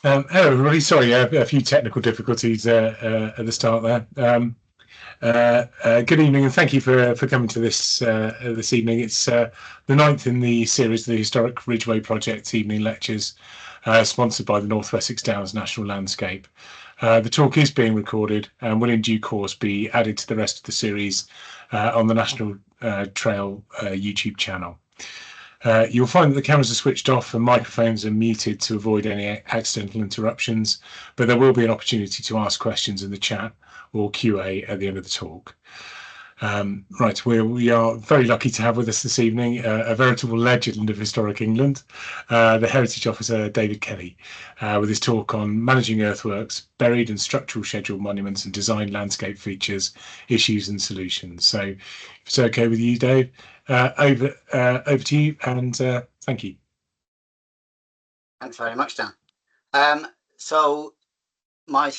Hello, everybody. Sorry, a few technical difficulties at the start there. Good evening, and thank you for coming to this evening. It's the ninth in the series, the Historic Ridgeway Project evening lectures, sponsored by the North Wessex Downs National Landscape. The talk is being recorded and will in due course be added to the rest of the series on the National Trail YouTube channel. You'll find that the cameras are switched off and microphones are muted to avoid any accidental interruptions, but there will be an opportunity to ask questions in the chat or QA at the end of the talk. Right, we are very lucky to have with us this evening a veritable legend of historic England, the Heritage Officer David Kenny, with his talk on managing earthworks, buried and structural scheduled monuments and design landscape features, issues and solutions. So if it's okay with you, Dave, over to you, and thank you. Thanks very much, Dan. So my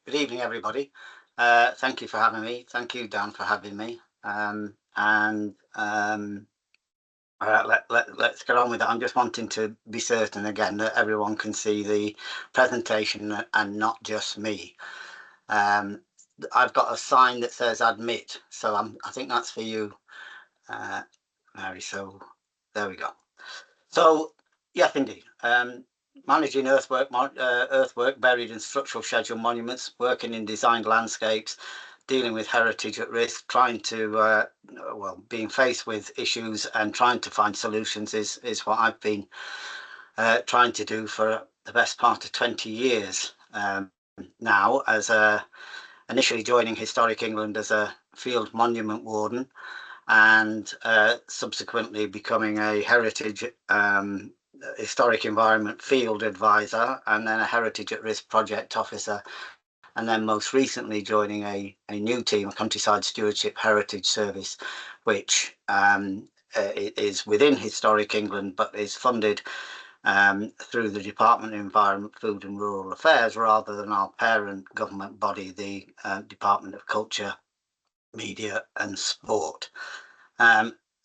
good evening, everybody. Thank you for having me. Thank you, Dan, for having me. Let's get on with it. I'm just wanting to be certain again that everyone can see the presentation and not just me. I've got a sign that says admit, so I think that's for you, Mary. So there we go. So yes, indeed. Managing earthwork, buried and structural scheduled monuments, working in designed landscapes, dealing with heritage at risk, trying to, being faced with issues and trying to find solutions is what I've been trying to do for the best part of 20 years now, as initially joining Historic England as a field monument warden, and subsequently becoming a heritage historic environment field advisor, and then a heritage at risk project officer, and then most recently joining a new team, a countryside stewardship heritage service, which is within Historic England but is funded through the Department of Environment, Food and Rural Affairs, rather than our parent government body, the Department of Culture, Media and Sport.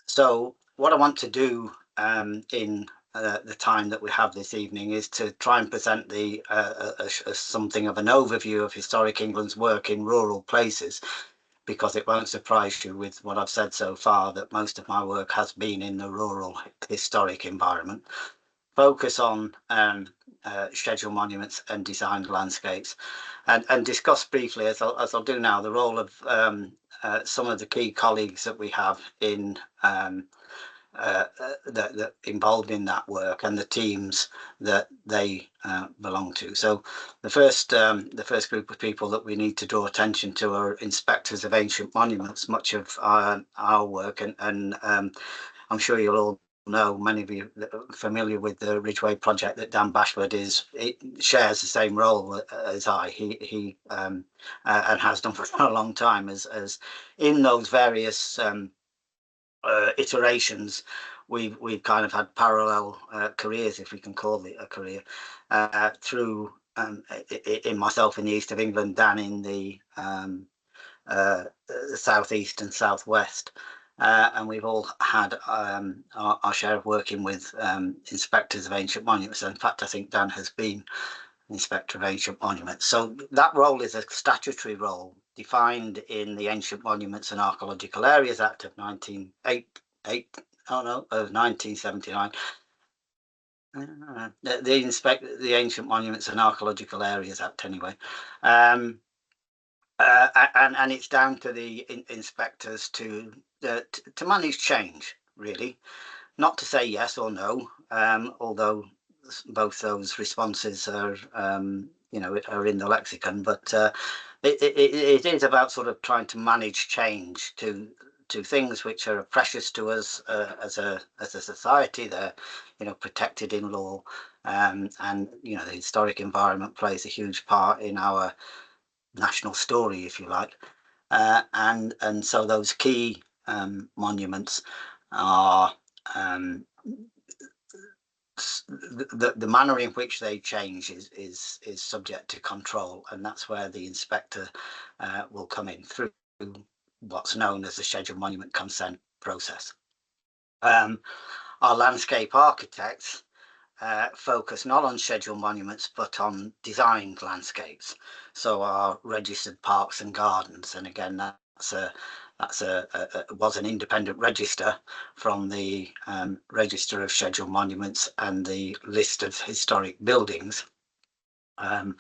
So what I want to do in the time that we have this evening is to try and present something of an overview of Historic England's work in rural places, because it won't surprise you with what I've said so far that most of my work has been in the rural historic environment. Focus on scheduled monuments and designed landscapes, and discuss briefly, as I'll do now, the role of some of the key colleagues that we have in that involved in that work, and the teams that they belong to. So the first group of people that we need to draw attention to are inspectors of ancient monuments. Much of our work, and I'm sure you'll all know, many of you are familiar with the Ridgeway project, that Dan Bashford shares the same role as I. He and has done for a long time as in those various iterations. We've kind of had parallel careers, if we can call it a career, through in myself in the east of England, Dan in the southeast and southwest. And we've all had our share of working with inspectors of ancient monuments. In fact, I think Dan has been Inspector of Ancient Monuments. So that role is a statutory role defined in the Ancient Monuments and Archaeological Areas Act of 1979. The Ancient Monuments and Archaeological Areas Act, anyway. And it's down to the inspectors to manage change, really, not to say yes or no, although both those responses are are in the lexicon, but it is about sort of trying to manage change to things which are precious to us as a society. They're protected in law, and the historic environment plays a huge part in our national story, if you like, and so those key monuments are the manner in which they change is subject to control, and that's where the inspector will come in through what's known as the scheduled monument consent process. Our landscape architects focus not on scheduled monuments but on designed landscapes, so our registered parks and gardens. And again, was an independent register from the Register of Scheduled Monuments and the list of historic buildings. And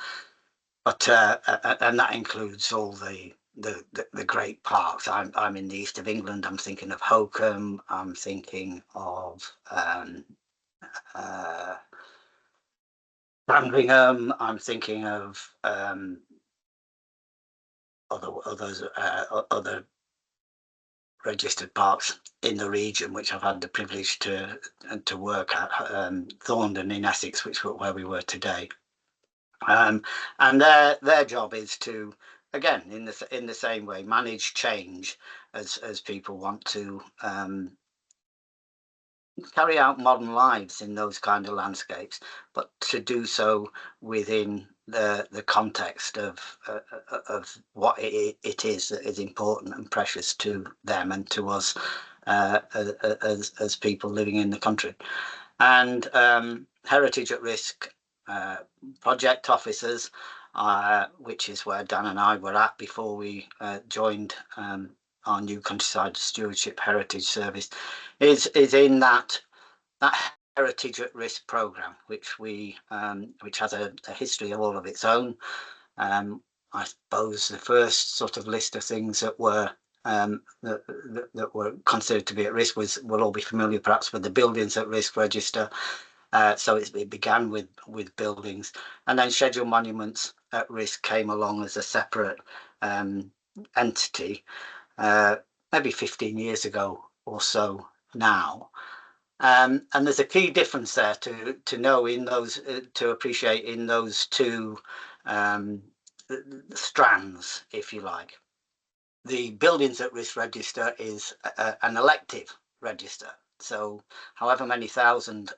that includes all the great parks. I'm in the east of England. I'm thinking of Hokum. I'm thinking of Sandringham. I'm thinking of other registered parks in the region, which I've had the privilege to work at. Thorndon in Essex, where we were today. And their job is to, again, in the same way, manage change as people want to carry out modern lives in those kind of landscapes, but to do so within the context of what it is that is important and precious to them and to us as people living in the country. And Heritage at Risk project officers, which is where Dan and I were at before we joined our new Countryside Stewardship Heritage Service, is in that Heritage at Risk programme, which has a history all of its own. I suppose the first sort of list of things that were considered to be at risk will all be familiar perhaps with the Buildings at Risk Register. So it began with buildings, and then Scheduled Monuments at Risk came along as a separate entity, maybe 15 years ago or so now. And there's a key difference there to know in those, to appreciate in those two strands, if you like. The Buildings at Risk Register is an elective register. So however many thousand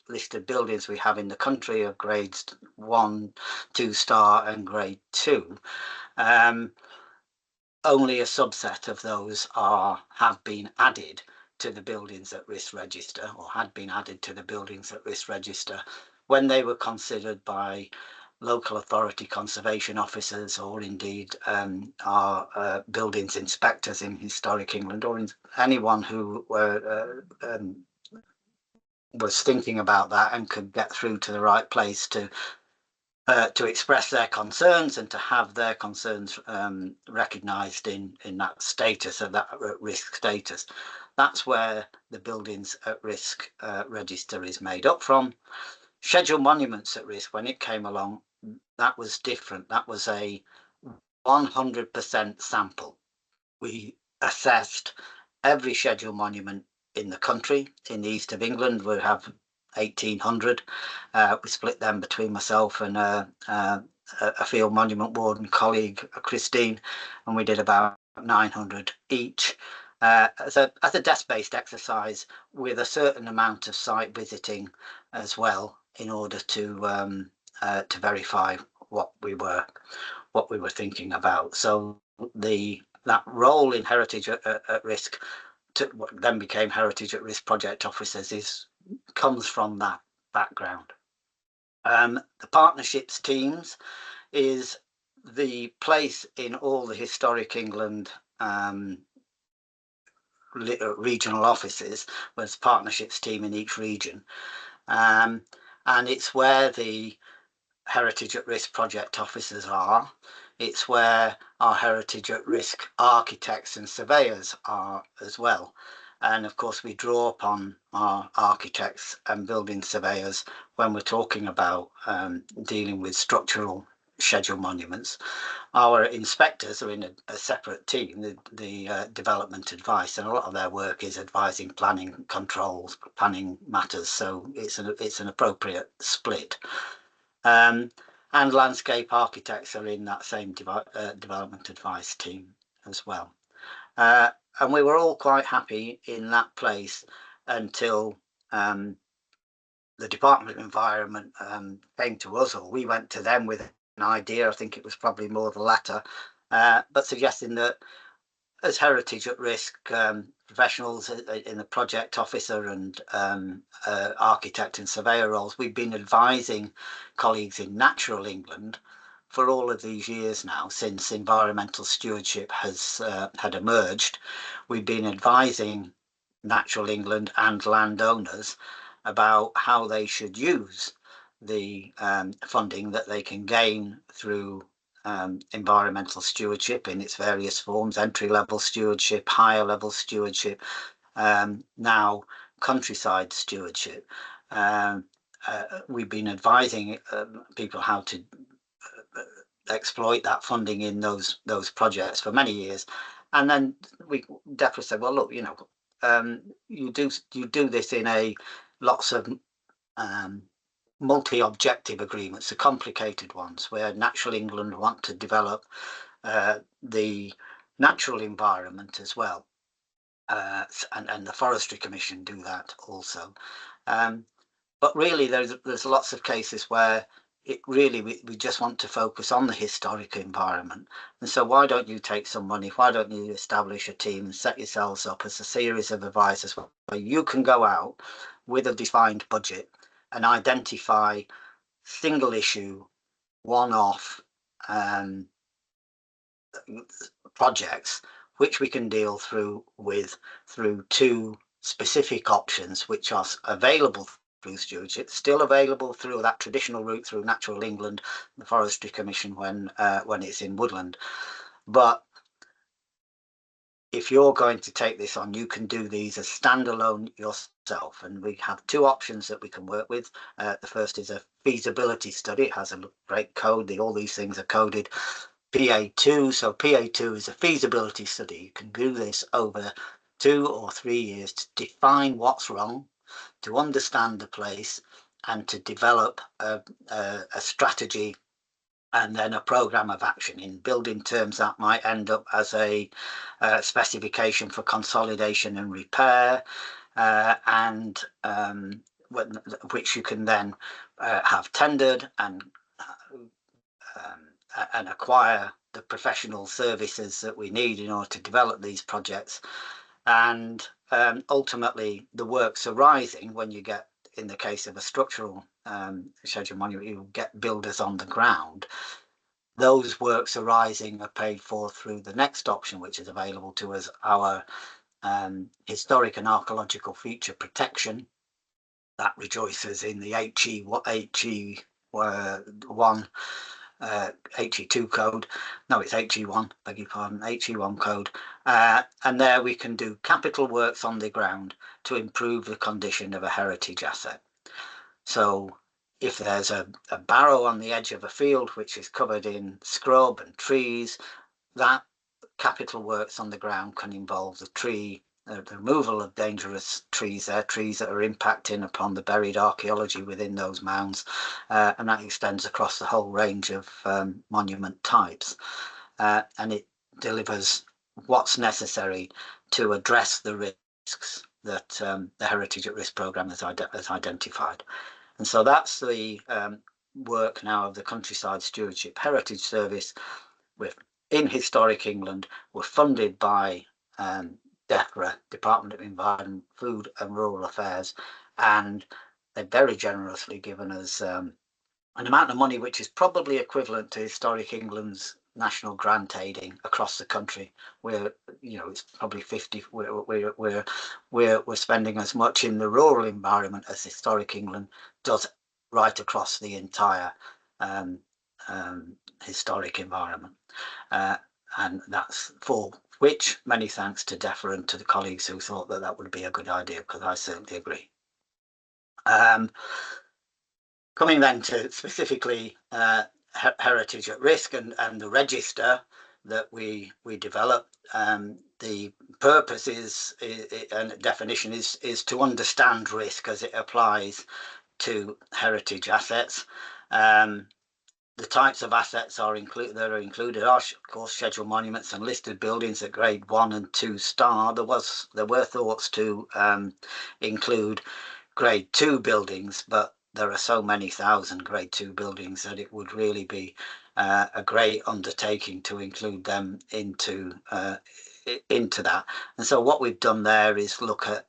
listed buildings we have in the country of grades 1, 2 star and grade 2, only a subset of those have been added to the Buildings at Risk Register, or had been added to the Buildings at Risk Register when they were considered by local authority conservation officers, or indeed our buildings inspectors in Historic England, or anyone who was thinking about that and could get through to the right place to express their concerns and to have their concerns recognised in that status, of that risk status. That's where the Buildings at Risk Register is made up from. Scheduled Monuments at Risk, when it came along, that was different. That was a 100% sample. We assessed every scheduled monument in the country. In the east of England, we have 1,800. We split them between myself and a field monument warden colleague, Christine, and we did about 900 each. As a desk-based exercise with a certain amount of site visiting as well, in order to verify what we were thinking about. So that role in Heritage at Risk, what then became Heritage at Risk project officers, comes from that background. The partnerships teams is the place in all the Historic England regional offices, with partnerships team in each region. And it's where the Heritage at Risk project officers are. It's where our Heritage at Risk architects and surveyors are as well. And of course, we draw upon our architects and building surveyors when we're talking about dealing with structural scheduled monuments. Our inspectors are in a separate team, the development advice, and a lot of their work is advising planning controls, planning matters. So it's an appropriate split. And landscape architects are in that same development advice team as well. And we were all quite happy in that place until the Department of Environment came to us, or we went to them with an idea. I think it was probably more the latter, but suggesting that as heritage at risk professionals in the project officer and architect and surveyor roles, we've been advising colleagues in Natural England for all of these years now, since environmental stewardship has had emerged. We've been advising Natural England and landowners about how they should use the funding that they can gain through environmental stewardship in its various forms: entry-level stewardship, higher level stewardship, now countryside stewardship. We've been advising people how to exploit that funding in those projects for many years, and then DEFRA said, well, look, you do this in a lots of multi-objective agreements, the complicated ones, where Natural England want to develop the natural environment as well, and the Forestry Commission do that also. But really, there's lots of cases where we just want to focus on the historic environment. And so why don't you take some money? Why don't you establish a team and set yourselves up as a series of advisors where you can go out with a defined budget and identify single issue, one-off projects which we can deal through two specific options which are available through stewardship, still available through that traditional route through Natural England, the Forestry Commission when it's in woodland. But if you're going to take this on, you can do these as standalone yourself. And we have two options that we can work with. The first is a feasibility study. It has a great code. All these things are coded. PA2. So PA2 is a feasibility study. You can do this over 2 or 3 years to define what's wrong, to understand the place, and to develop a strategy and then a program of action. In building terms, that might end up as a specification for consolidation and repair, which you can then have tendered and acquire the professional services that we need in order to develop these projects. And ultimately, the works arising when you get, in the case of a structural scheduled monument, you get builders on the ground. Those works arising are paid for through the next option, which is available to us, our historic and archaeological feature protection. That rejoices in the HE2 code. No, it's HE1, beg your pardon, HE1 code. And there we can do capital works on the ground to improve the condition of a heritage asset. So if there's a barrow on the edge of a field which is covered in scrub and trees, that capital works on the ground can involve the removal of dangerous trees there, trees that are impacting upon the buried archaeology within those mounds, and that extends across the whole range of monument types. And it delivers what's necessary to address the risks that the Heritage at Risk programme has identified. And so that's the work now of the Countryside Stewardship Heritage Service. We're in Historic England. We're funded by DEFRA, Department of Environment, Food and Rural Affairs, and they've very generously given us an amount of money which is probably equivalent to Historic England's national grant aiding across the country. Where it's probably 50. We're spending as much in the rural environment as Historic England does right across the entire historic environment, and that's for which many thanks to DEFRA and to the colleagues who thought that would be a good idea, because I certainly agree. Coming then to specifically heritage at risk and the register that we develop, the purpose is and definition is to understand risk as it applies to heritage assets. The types of assets that are included are, of course, scheduled monuments and listed buildings at grade 1 and 2 star. There were thoughts to include grade 2 buildings, but there are so many thousand grade 2 buildings that it would really be a great undertaking to include them into into that. And so what we've done there is look at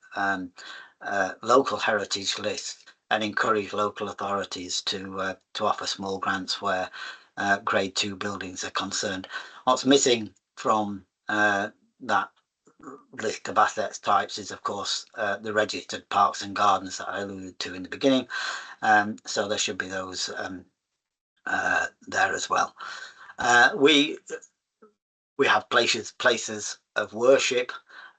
local heritage lists and encourage local authorities to offer small grants where grade 2 buildings are concerned. What's missing from that list of assets types is, of course, the registered parks and gardens that I alluded to in the beginning. So there should be those there as well. We have places of worship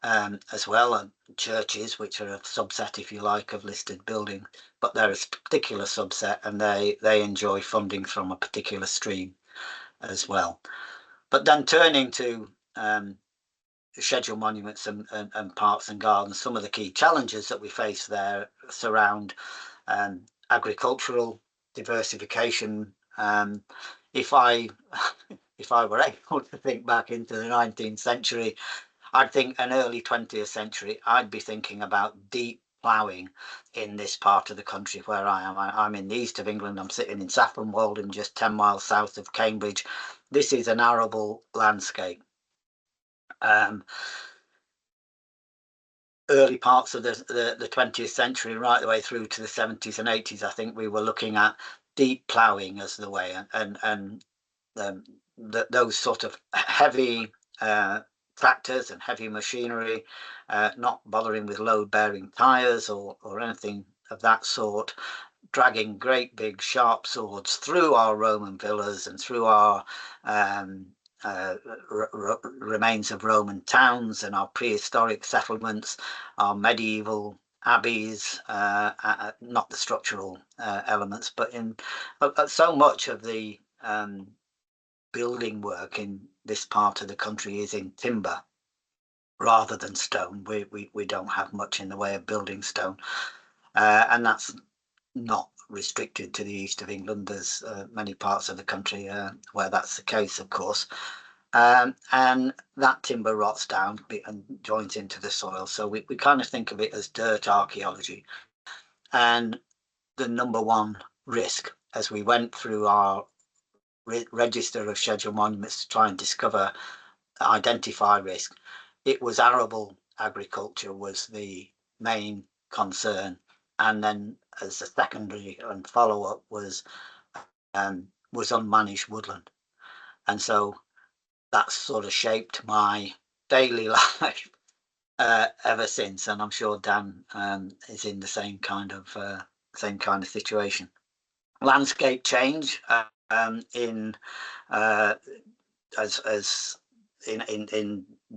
as well, and churches, which are a subset, if you like, of listed buildings, but they're a particular subset, and they enjoy funding from a particular stream as well. But then turning to scheduled monuments and parks and gardens, some of the key challenges that we face there surround agricultural diversification. If I were able to think back into the 19th century, I'd think an early 20th century, I'd be thinking about deep ploughing in this part of the country where I am. I'm in the east of England. I'm sitting in Saffron Walden, just 10 miles south of Cambridge. This is an arable landscape. Early parts of the 20th century, right the way through to the 70s and 80s, I think we were looking at deep ploughing as the way, and those sort of heavy tractors and heavy machinery, not bothering with load-bearing tyres or anything of that sort, dragging great big sharp swords through our Roman villas and through our remains of Roman towns and our prehistoric settlements, our medieval abbeys, not the structural elements, but in so much of the building work in this part of the country is in timber rather than stone. We don't have much in the way of building stone, and that's not restricted to the east of England. There's many parts of the country where that's the case, of course. And that timber rots down and joins into the soil. So we kind of think of it as dirt archaeology. And the number one risk as we went through our register of scheduled monuments to try and identify risk, it was arable agriculture was the main concern. And then as a secondary and follow-up was unmanaged woodland. And so that's sort of shaped my daily life ever since, and I'm sure Dan is in the same kind of situation. Landscape change in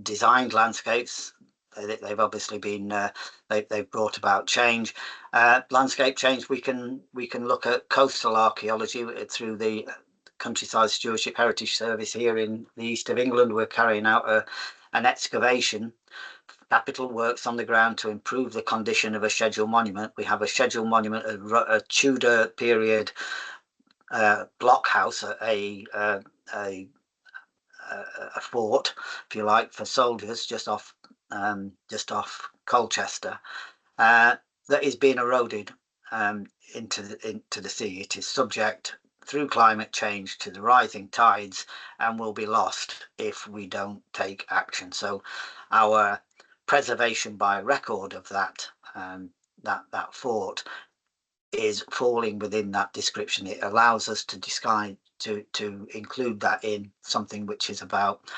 designed landscapes. They've obviously been they've brought about change. Landscape change. We can look at coastal archaeology through the Countryside Stewardship Heritage Service here in the east of England. We're carrying out an excavation, capital works on the ground to improve the condition of a scheduled monument. We have a scheduled monument, a Tudor period blockhouse, a fort, if you like, for soldiers just off Colchester, that is being eroded into the sea. It is subject through climate change to the rising tides and will be lost if we don't take action. So our preservation by record of that fort is falling within that description. It allows us to decide to include that in something which is about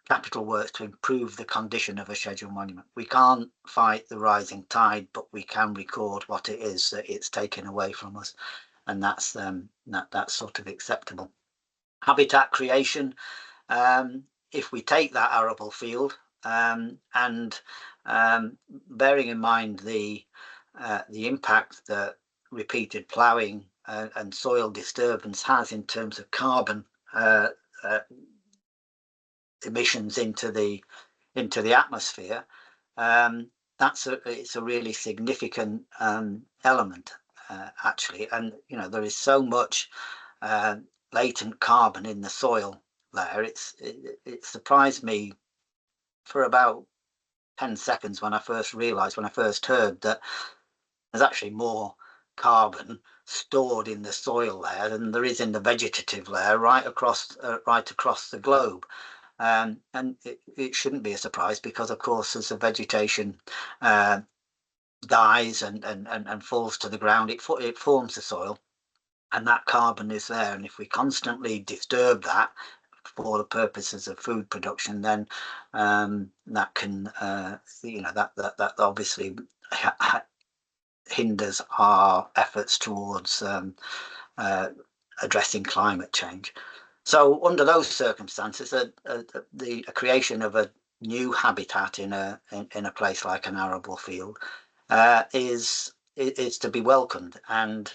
capital works to improve the condition of a scheduled monument. We can't fight the rising tide, but we can record what it is that it's taken away from us, and that's sort of acceptable. Habitat creation. If we take that arable field and bearing in mind the impact that repeated ploughing and soil disturbance has in terms of carbon emissions into the atmosphere, it's a really significant element actually. And there is so much latent carbon in the soil there. It surprised me for about 10 seconds when I first heard that there's actually more carbon stored in the soil there than there is in the vegetative layer right across the globe. And it shouldn't be a surprise, because of course as the vegetation dies and falls to the ground, it forms the soil, and that carbon is there. And if we constantly disturb that for the purposes of food production, then that can that obviously hinders our efforts towards addressing climate change. So under those circumstances, the creation of a new habitat in a place like an arable field is to be welcomed. And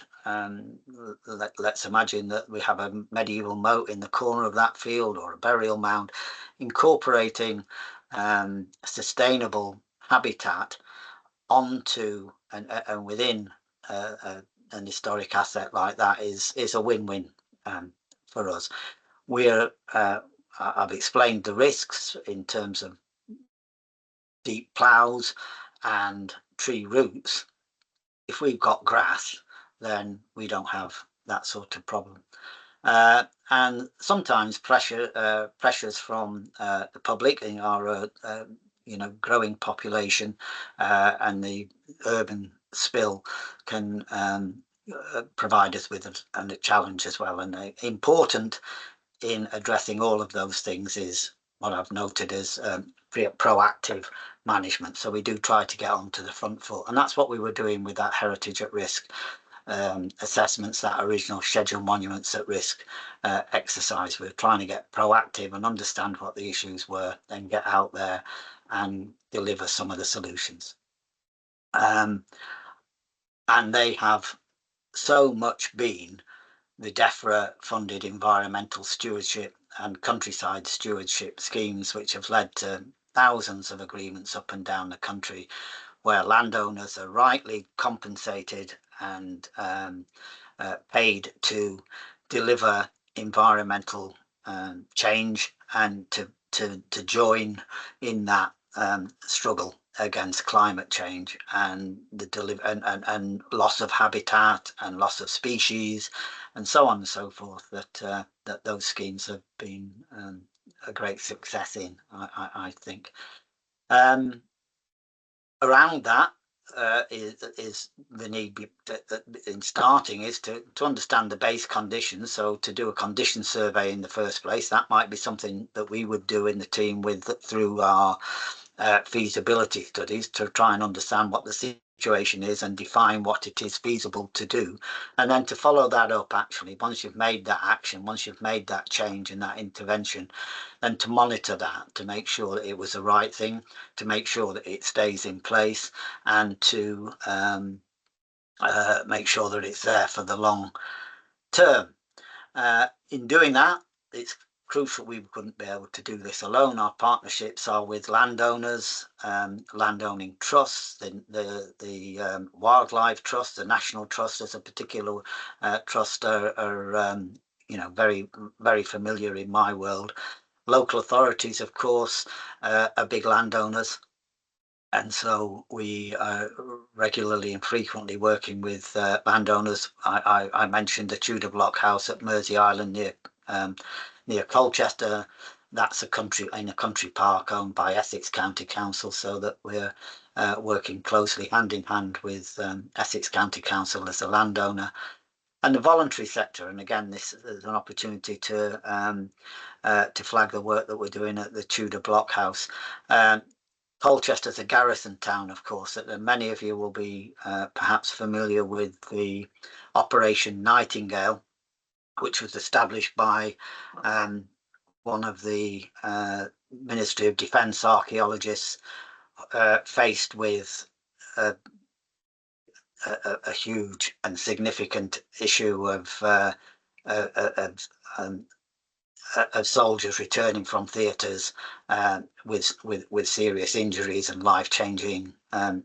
let's imagine that we have a medieval moat in the corner of that field, or a burial mound. Incorporating sustainable habitat onto and within an historic asset like that is a win-win for us. I've explained the risks in terms of deep ploughs and tree roots. If we've got grass, then we don't have that sort of problem. And sometimes pressures from the public in our growing population and the urban spill can provide us with a challenge as well. And important in addressing all of those things is what I've noted as proactive management. So we do try to get onto the front foot, and that's what we were doing with that heritage at risk assessments, that original scheduled monuments at risk exercise. We're trying to get proactive and understand what the issues were, then get out there and deliver some of the solutions. And they have so much been the DEFRA funded environmental stewardship and countryside stewardship schemes, which have led to thousands of agreements up and down the country, where landowners are rightly compensated and paid to deliver environmental change and to join in that struggle against climate change and and loss of habitat and loss of species and so on and so forth, that those schemes have been a great success in, I think. Around that is the need in starting is to understand the base conditions. So to do a condition survey in the first place, that might be something that we would do in the team through our feasibility studies, to try and understand what the situation is and define what it is feasible to do, and then to follow that up. Actually, once you've made that action, once you've made that change and that intervention, then to monitor that, to make sure that it was the right thing, to make sure that it stays in place, and to make sure that it's there for the long term. In doing that, it's crucial. We couldn't be able to do this alone. Our partnerships are with landowners, landowning trusts, the wildlife trust, the national trust as a particular trust are very, very familiar in my world. Local authorities, of course, are big landowners. And so we are regularly and frequently working with landowners. I mentioned the Tudor block house at Mersey Island near Colchester. That's a country park owned by Essex County Council, so that we're working closely hand in hand with Essex County Council as a landowner. And the voluntary sector, and again, this is an opportunity to flag the work that we're doing at the Tudor block house. Colchester's a garrison town, of course, that many of you will be perhaps familiar with the Operation Nightingale, which was established by one of the Ministry of Defence archaeologists faced with a huge and significant issue of soldiers returning from theatres with serious injuries and life-changing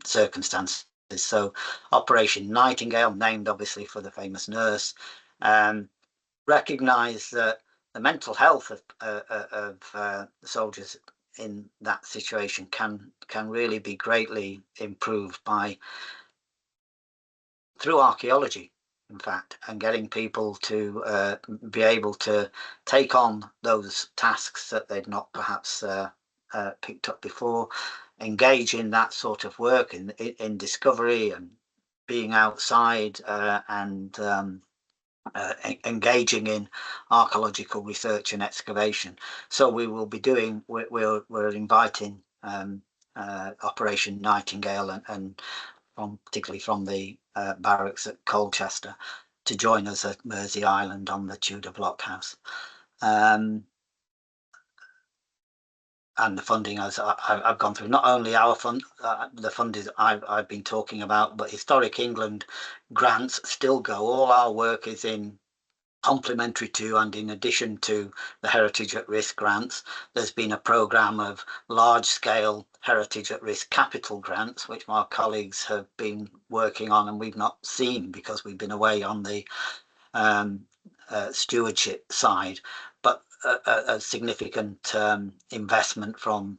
circumstances. So Operation Nightingale, named obviously for the famous nurse, recognised that the mental health of the soldiers in that situation can really be greatly improved through archaeology. in fact, and getting people to be able to take on those tasks that they'd not perhaps picked up before, engage in that sort of work in discovery and being outside and engaging in archaeological research and excavation. So we will be doing, we're inviting Operation Nightingale and particularly from the barracks at Colchester to join us at Mersey Island on the Tudor Blockhouse. And the funding, as I've gone through, not only our fund, the funding I've been talking about, but Historic England grants still go. All our work is in complementary to and in addition to the Heritage at Risk grants. There's been a programme of large-scale Heritage at Risk capital grants, which my colleagues have been working on and we've not seen because we've been away on the stewardship side, but a significant investment from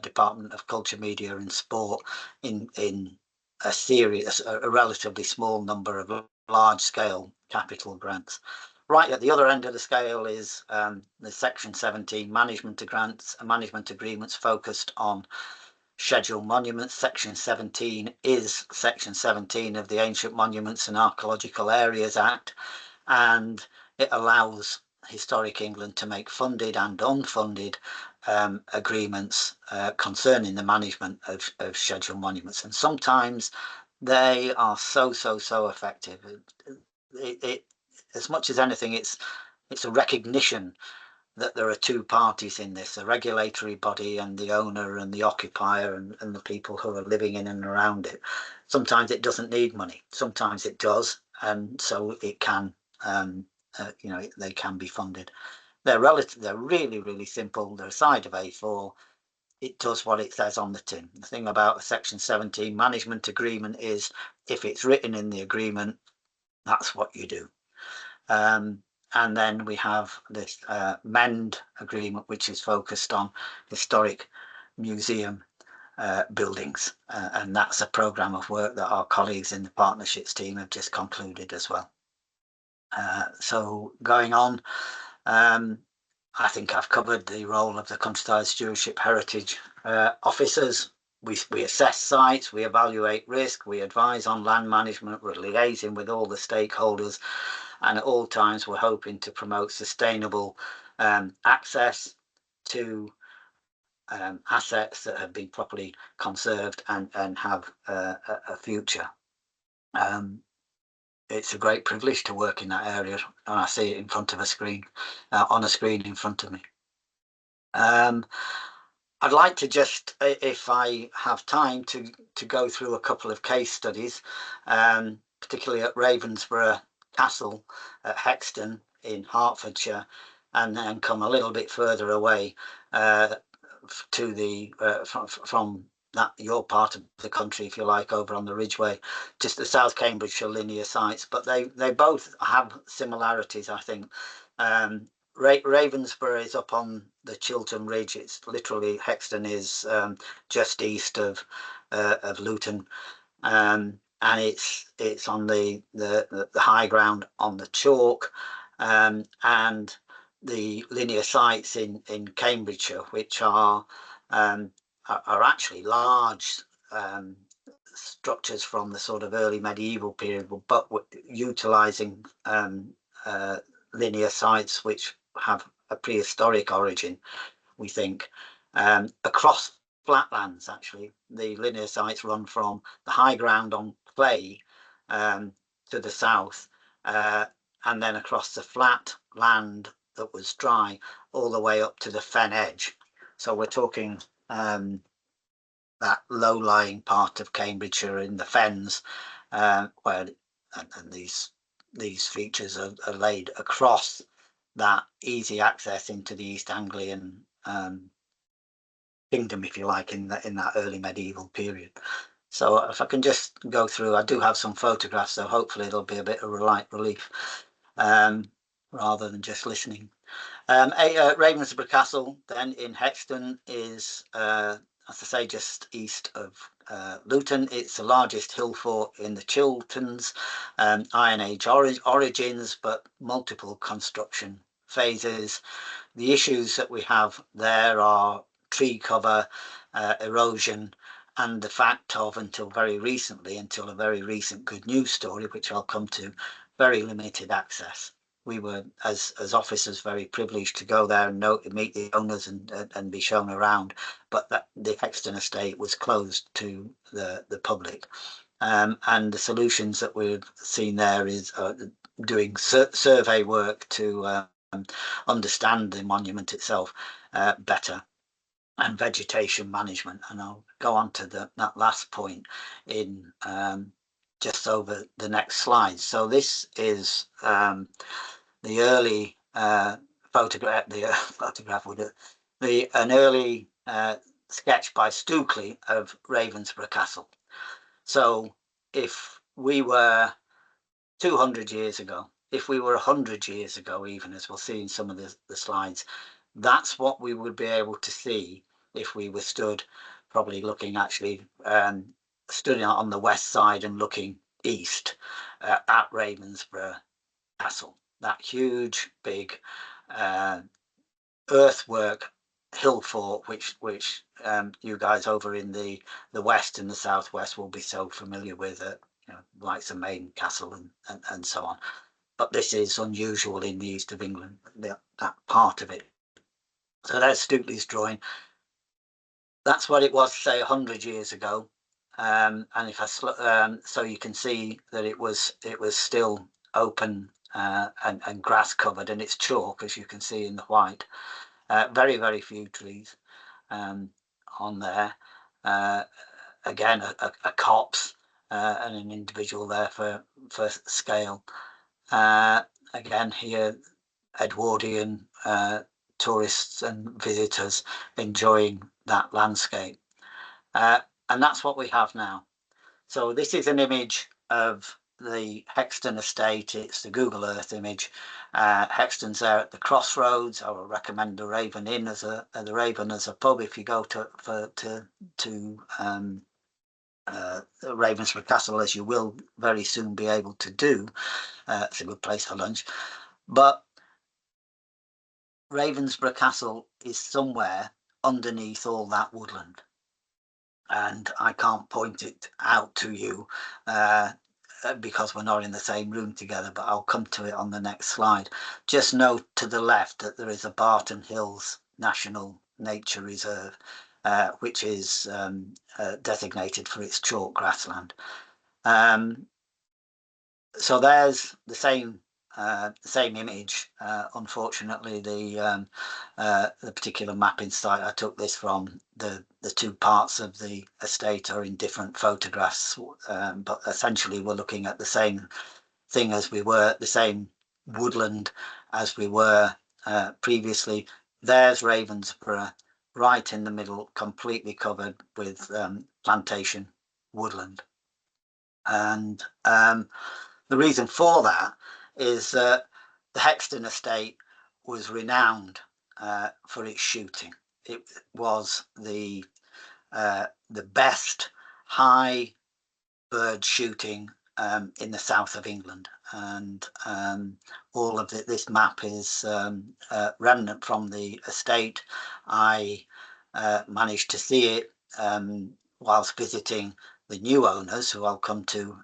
Department of Culture, Media and Sport in a relatively small number of large-scale capital grants. Right at the other end of the scale is the Section 17 management grants and management agreements focused on scheduled monuments. Section 17 is Section 17 of the Ancient Monuments and Archaeological Areas Act, and it allows Historic England to make funded and unfunded agreements concerning the management of scheduled monuments. And sometimes they are so effective. It as much as anything, it's a recognition that there are two parties in this, a regulatory body and the owner and the occupier and the people who are living in and around it. Sometimes it doesn't need money, sometimes it does, and so it can, they can be funded. They're really simple. They're a side of A4. It does what it says on the tin. The thing about a Section 17 management agreement is if it's written in the agreement, that's what you do. And then we have this MEND agreement, which is focused on historic museum buildings. And that's a programme of work that our colleagues in the partnerships team have just concluded as well. So going on, I think I've covered the role of the Countryside Stewardship Heritage officers. We assess sites, we evaluate risk, we advise on land management, we're liaising with all the stakeholders, and at all times we're hoping to promote sustainable access to assets that have been properly conserved and have a future. It's a great privilege to work in that area, and I see it in front of a screen, on a screen in front of me. I'd like to just, if I have time, to go through a couple of case studies, particularly at Ravensburgh Castle at Hexton in Hertfordshire, and then come a little bit further away to the from that your part of the country, if you like, over on the Ridgeway, just the South Cambridgeshire linear sites, but they both have similarities, I think. Ravensburgh is up on the Chiltern Ridge. It's literally, Hexton is just east of Luton, and it's on the high ground on the chalk, and the linear sites in Cambridgeshire, which are actually large structures from the sort of early medieval period, but utilising linear sites which have a prehistoric origin, we think. Across flatlands, actually, the linear sites run from the high ground on clay to the south, and then across the flat land that was dry all the way up to the fen edge. So we're talking that low-lying part of Cambridgeshire in the fens, where and these features are laid across that easy access into the East Anglian kingdom, if you like, in that early medieval period. So if I can just go through, I do have some photographs, so hopefully it'll be a bit of light relief rather than just listening. Ravensburgh Castle then in Hexton is as I say, just east of Luton. It's the largest hill fort in the Chilterns, Iron Age origins, but multiple construction phases. The issues that we have there are tree cover, erosion, and the fact of, until a very recent good news story, which I'll come to, very limited access. We were, as officers, very privileged to go there and meet the owners and be shown around, but that the Hexton estate was closed to the public. And the solutions that we've seen there is doing survey work to understand the monument itself better, and vegetation management. And I'll go on to that last point in just over the next slide. So this is the early photograph, an early sketch by Stukely of Ravensburgh Castle. So if we were 200 years ago, if we were 100 years ago, even, as we'll see in some of the slides, that's what we would be able to see if we were stood, probably looking actually, stood on the west side and looking east at Ravensburgh Castle, that huge, big earthwork hill fort, which you guys over in the west and the southwest will be so familiar with, you know, like the main castle and so on. But this is unusual in the east of England, that part of it. So there's Stukely's drawing. That's what it was, say, 100 years ago. And if I so you can see that it was still open and grass covered, and it's chalk, as you can see in the white. Very, very few trees on there. Again, a copse and an individual there for scale. Again, here, Edwardian tourists and visitors enjoying that landscape. And that's what we have now. So this is an image of the Hexton estate. It's the Google Earth image. Hexton's there at the crossroads. I will recommend the Raven Inn as the Raven as a pub if you go to Ravensburgh Castle, as you will very soon be able to do. It's a good place for lunch. But Ravensburgh Castle is somewhere underneath all that woodland, and I can't point it out to you because we're not in the same room together, but I'll come to it on the next slide. Just note to the left that there is a Barton Hills National Nature Reserve, which is designated for its chalk grassland. So there's the same image. Unfortunately, the particular mapping site I took this from, the two parts of the estate are in different photographs, but essentially we're looking at the same thing as we were, the same woodland as we were previously. There's Ravensburgh right in the middle, completely covered with plantation woodland. And the reason for that is that the Hexton estate was renowned for its shooting. It was the best high bird shooting in the south of England, and all of this map is remnant from the estate. I managed to see it whilst visiting the new owners, who I'll come to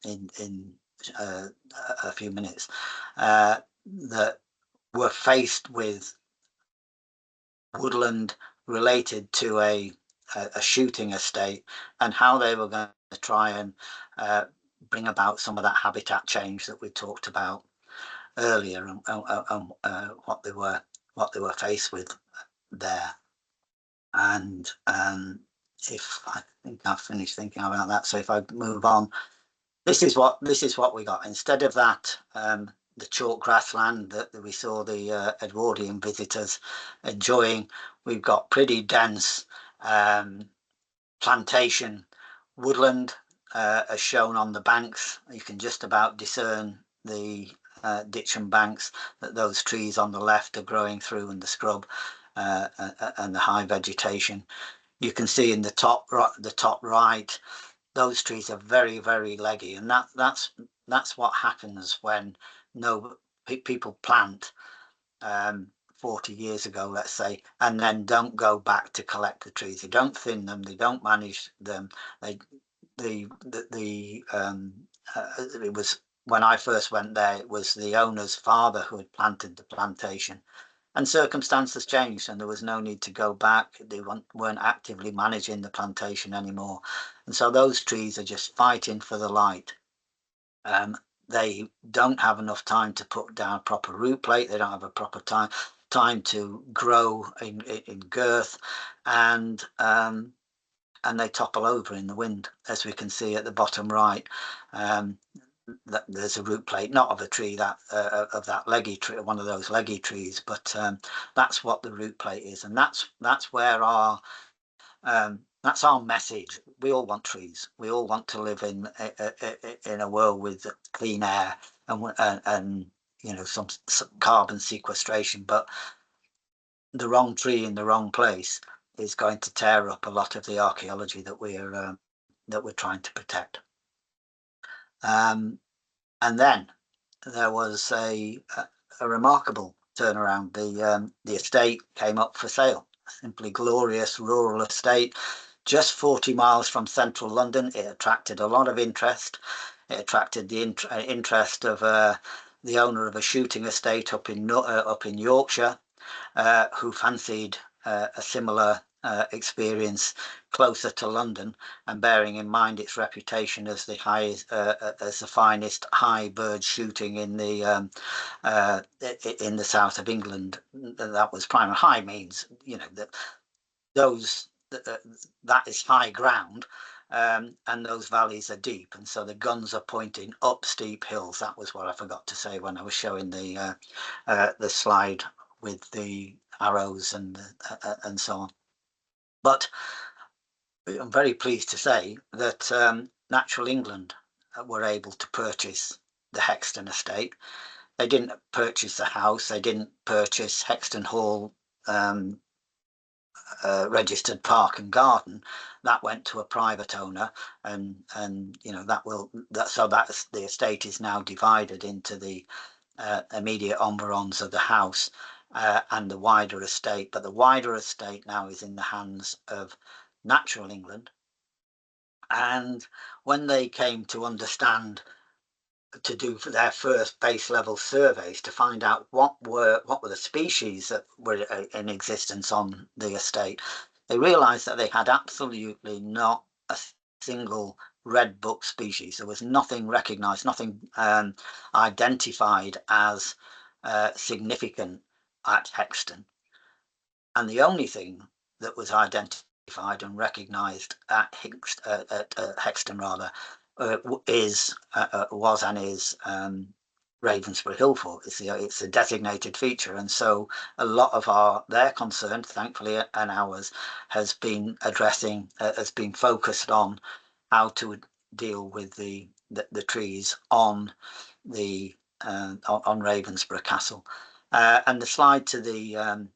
in a few minutes, that were faced with woodland related to a shooting estate, and how they were going to try and bring about some of that habitat change that we talked about earlier, and what they were faced with there. And if I think I've finished thinking about that, so if I move on, this is what we got. Instead of that, the chalk grassland that we saw the Edwardian visitors enjoying, we've got pretty dense plantation woodland, as shown on the banks. You can just about discern the ditch banks that those trees on the left are growing through, and the scrub and the high vegetation. you can see in the top right, those trees are very, very leggy, and that's what happens when people plant 40 years ago, let's say, and then don't go back to collect the trees. They don't thin them, they don't manage them. It was when I first went there, it was the owner's father who had planted the plantation, and circumstances changed, and there was no need to go back. They weren't actively managing the plantation anymore, and so those trees are just fighting for the light. They don't have enough time to put down proper root plate. They don't have a proper time to grow in girth, and they topple over in the wind, as we can see at the bottom right. There's a root plate, not of a tree that of that leggy tree, one of those leggy trees, but that's what the root plate is, and that's where our that's our message. We all want trees. We all want to live in a world with clean air and some carbon sequestration. But the wrong tree in the wrong place is going to tear up a lot of the archaeology that we're trying to protect. And then there was a remarkable turnaround. The estate came up for sale. A simply glorious rural estate, just 40 miles from central London. It attracted a lot of interest. It attracted the interest of the owner of a shooting estate up in Yorkshire, who fancied a similar experience closer to London, and bearing in mind its reputation as the finest high bird shooting in the south of England. That was prime. High means that that is high ground, and those valleys are deep, and so the guns are pointing up steep hills. That was what I forgot to say when I was showing the slide with the arrows and so on. But I'm very pleased to say that Natural England were able to purchase the Hexton estate. They didn't purchase the house. They didn't purchase Hexton Hall registered park and garden. That went to a private owner, and so that's the estate is now divided into the immediate environs of the house and the wider estate. But the wider estate now is in the hands of Natural England. And when they came to understand, to do for their first base level surveys to find out what were the species that were in existence on the estate, they realized that they had absolutely not a single red book species. There was nothing recognized, nothing identified as significant at Hexton. And the only thing that was identified and recognized at Hexton rather was and is Ravensburgh Hill Fort. It's a designated feature, and so a lot of their concern, thankfully, and ours, has been focused on how to deal with the trees on Ravensburgh Castle. And the slide to the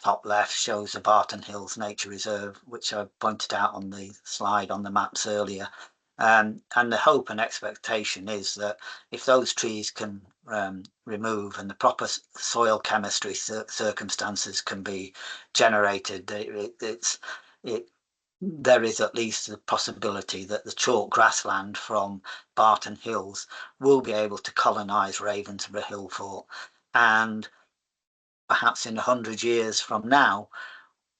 top left shows the Barton Hills Nature Reserve, which I pointed out on the slide on the maps earlier. And the hope and expectation is that if those trees can remove and the proper soil chemistry circumstances can be generated, there is at least the possibility that the chalk grassland from Barton Hills will be able to colonise Ravensburgh Hill Fort, and perhaps in 100 years from now,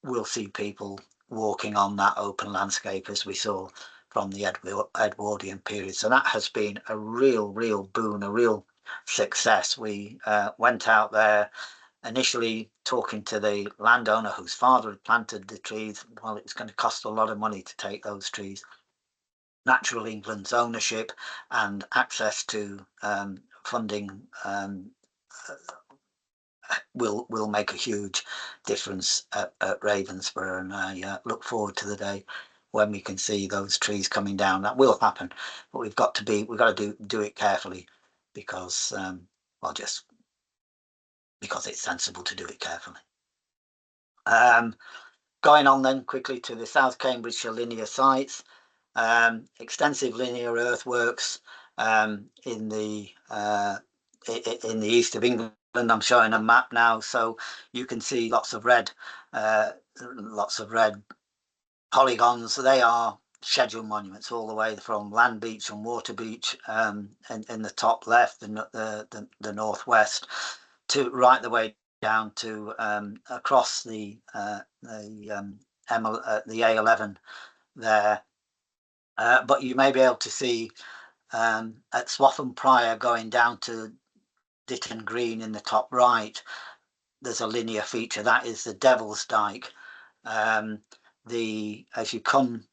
we'll see people walking on that open landscape as we saw from the Edwardian period. So that has been a real boon, a real success. We went out there initially talking to the landowner whose father had planted the trees. Well, it was going to cost a lot of money to take those trees. Natural England's ownership and access to funding will make a huge difference at Ravensburgh, and I look forward to the day when we can see those trees coming down. That will happen, but we've got to do it carefully, because just because it's sensible to do it carefully. Going on then quickly to the South Cambridgeshire linear sites, extensive linear earthworks in the east of England. I'm showing a map now, so you can see lots of red polygons. They are scheduled monuments all the way from land beach and water beach in the top left, the northwest, to right the way down to across the A11 there. But you may be able to see at Swaffham Prior going down to Ditton Green in the top right, there's a linear feature. That is the Devil's Dyke. As you come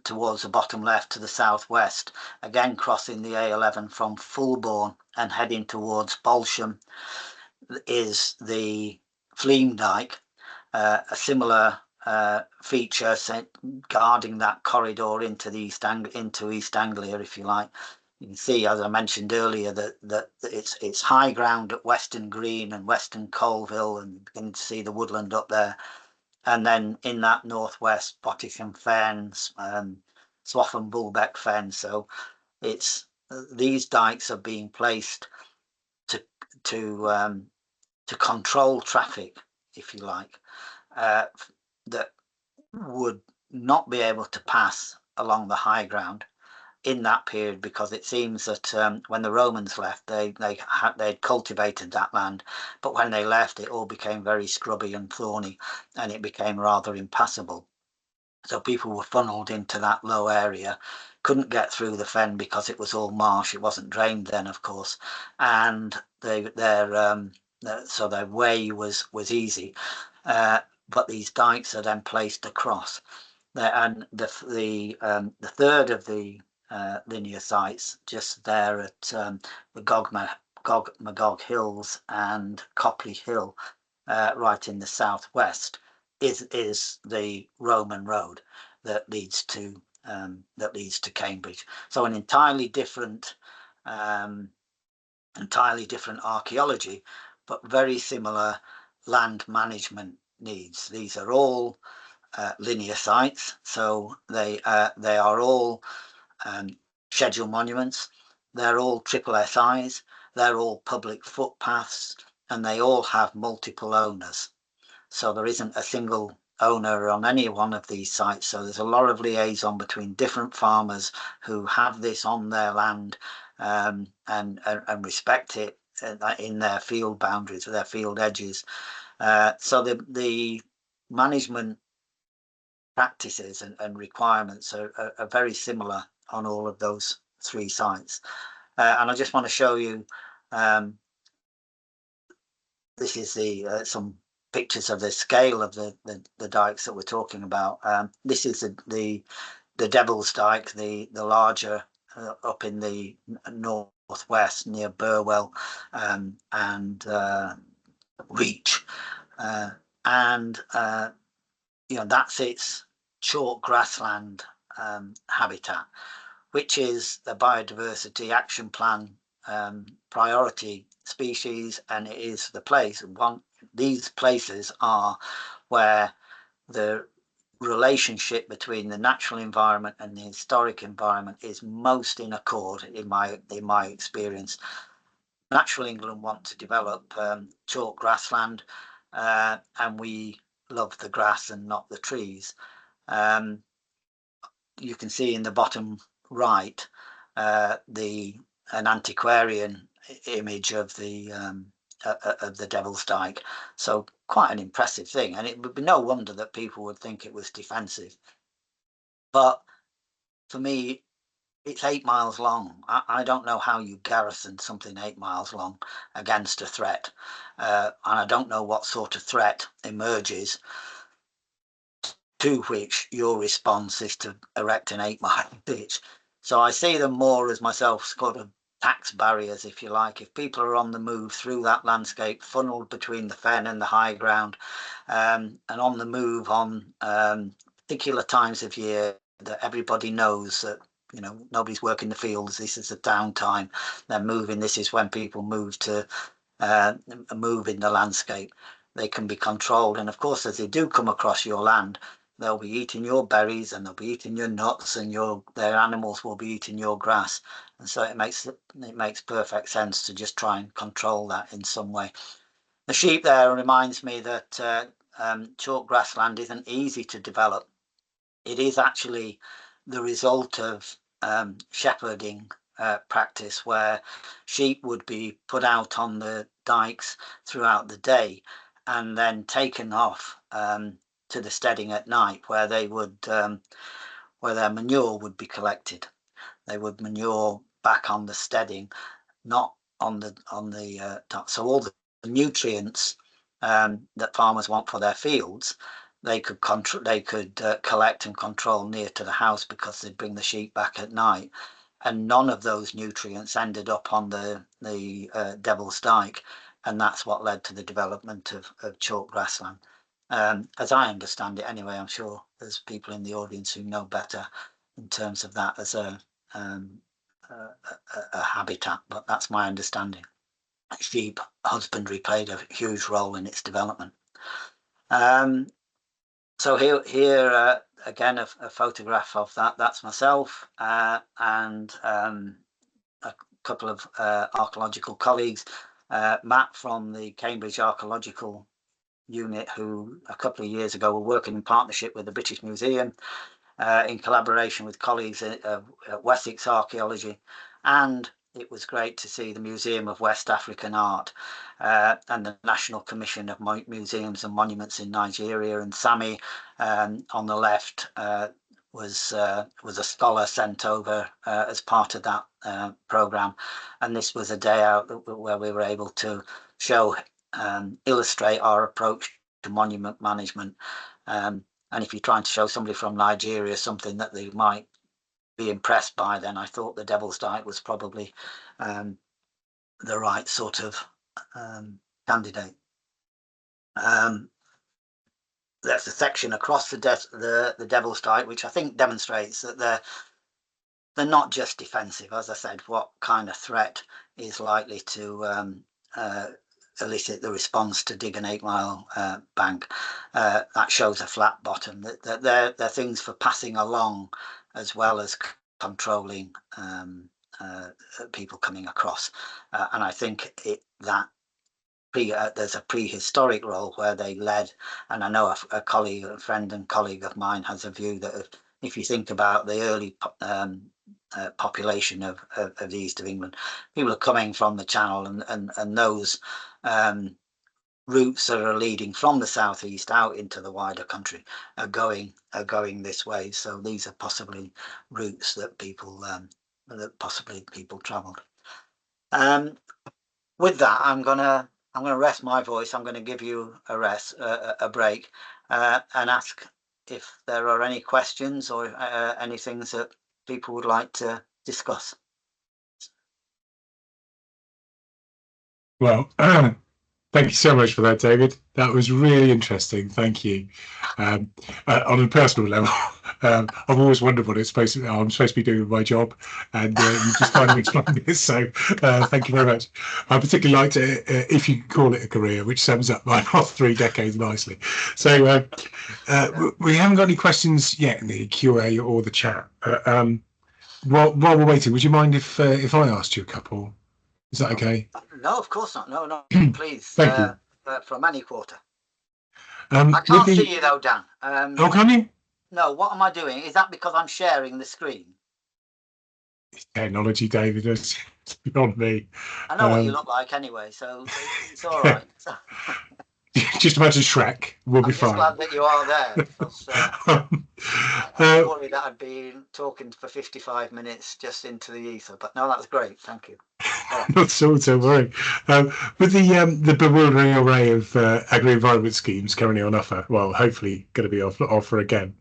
towards the bottom left to the southwest, again crossing the A11 from Fulbourn and heading towards Bolsham, is the Fleam Dyke, a similar feature guarding that corridor into East Anglia, if you like. You can see, as I mentioned earlier, that it's high ground at Weston Green and Weston Colville, and you begin to see the woodland up there. And then in that northwest, Bottisham Fens, Swaffham Bulbeck Fen. So it's these dikes are being placed to control traffic, if you like, that would not be able to pass along the high ground in that period, because it seems that when the Romans left, they'd cultivated that land, but when they left, it all became very scrubby and thorny, and it became rather impassable. So people were funneled into that low area, couldn't get through the fen because it was all marsh. It wasn't drained then, of course, and so their way was easy. But these dikes are then placed across. And the third of the linear sites, just there at the Magog Hills and Copley Hill, right in the southwest, is the Roman road that leads to Cambridge. So an entirely different archaeology, but very similar land management needs. These are all linear sites, so they are all scheduled monuments. They're all triple SIs. They're all public footpaths, and they all have multiple owners. So there isn't a single owner on any one of these sites. So there's a lot of liaison between different farmers who have this on their land and respect it in their field boundaries, their field edges. So the management practices and requirements are very similar on all of those three sites. And I just want to show you, this is some pictures of the scale of the dikes that we're talking about. This is the Devil's Dyke, the larger up in the northwest near Burwell and Reach, and that's its chalk grassland habitat, which is the biodiversity action plan priority species, and it is the place. These places are where the relationship between the natural environment and the historic environment is most in accord, in my experience. Natural England want to develop chalk grassland, and we love the grass and not the trees. You can see in the bottom right an antiquarian image of the Devil's Dyke. So quite an impressive thing, and it would be no wonder that people would think it was defensive. But for me, it's 8 miles long. I don't know how you garrison something 8 miles long against a threat, and I don't know what sort of threat emerges to which your response is to erect an 8-mile ditch. So I see them more as myself sort of tax barriers, if you like. If people are on the move through that landscape, funneled between the fen and the high ground, and on the move on particular times of year that everybody knows that nobody's working the fields, this is the downtime, they're moving, this is when people move to move in the landscape, they can be controlled. And of course, as they do come across your land, they'll be eating your berries and they'll be eating your nuts, and their animals will be eating your grass. And so it makes perfect sense to just try and control that in some way. The sheep there reminds me that chalk grassland isn't easy to develop. It is actually the result of shepherding practice, where sheep would be put out on the dikes throughout the day and then taken off to the steading at night, where they would where their manure would be collected. They would manure back on the steading, not on the so all the nutrients that farmers want for their fields, they could collect and control near to the house, because they'd bring the sheep back at night, and none of those nutrients ended up on the Devil's Dyke, and that's what led to the development of chalk grassland. As I understand it, anyway. I'm sure there's people in the audience who know better in terms of that as a habitat, but that's my understanding. Sheep husbandry played a huge role in its development. So here again, a photograph of that. That's myself and a couple of archaeological colleagues. Matt from the Cambridge Archaeological Unit, who a couple of years ago were working in partnership with the British Museum, in collaboration with colleagues at Wessex Archaeology. And it was great to see the Museum of West African Art and the National Commission of Museums and Monuments in Nigeria. And Sammy on the left was a scholar sent over as part of that programme. And this was a day out where we were able to show, illustrate our approach to monument management. And if you're trying to show somebody from Nigeria something that they might be impressed by, then I thought the Devil's Dyke was probably the right sort of candidate. There's a section across the Devil's Dyke, which I think demonstrates that they're not just defensive. As I said, what kind of threat is likely to elicit the response to dig an 8-mile bank? That shows a flat bottom. They're things for passing along, as well as controlling people coming across. And I think there's a prehistoric role where they led, and I know a friend and colleague of mine has a view that if you think about the early population of the east of England, people are coming from the Channel, and those routes that are leading from the southeast out into the wider country are going this way. So these are possibly routes that people travelled. With that, I'm gonna rest my voice. I'm gonna give you a break, and ask if there are any questions or any things that people would like to discuss. Well, thank you so much for that, David. That was really interesting. Thank you. On a personal level, I've always wondered what I'm supposed to be doing with my job, and you just kind of explained this. So thank you very much. I particularly liked it, if you can call it a career, which sums up my last 3 decades nicely. So we haven't got any questions yet in the Q&A or the chat. While we're waiting, would you mind if I asked you a couple? Is that okay? No, of course not. No, please. Thank you. From any quarter. I can't see you though, Dan. Oh, can you? No, what am I doing? Is that because I'm sharing the screen? It's technology, David. It's beyond me. I know what you look like anyway, so it's all right. Just imagine Shrek. We'll be fine. I'm just glad that you are there, because I'm worried that I'd be talking for 55 minutes just into the ether. But no, that's great. Thank you. Not so, don't worry. With the bewildering array of agri-environment schemes currently on offer, well, hopefully going to be offer again,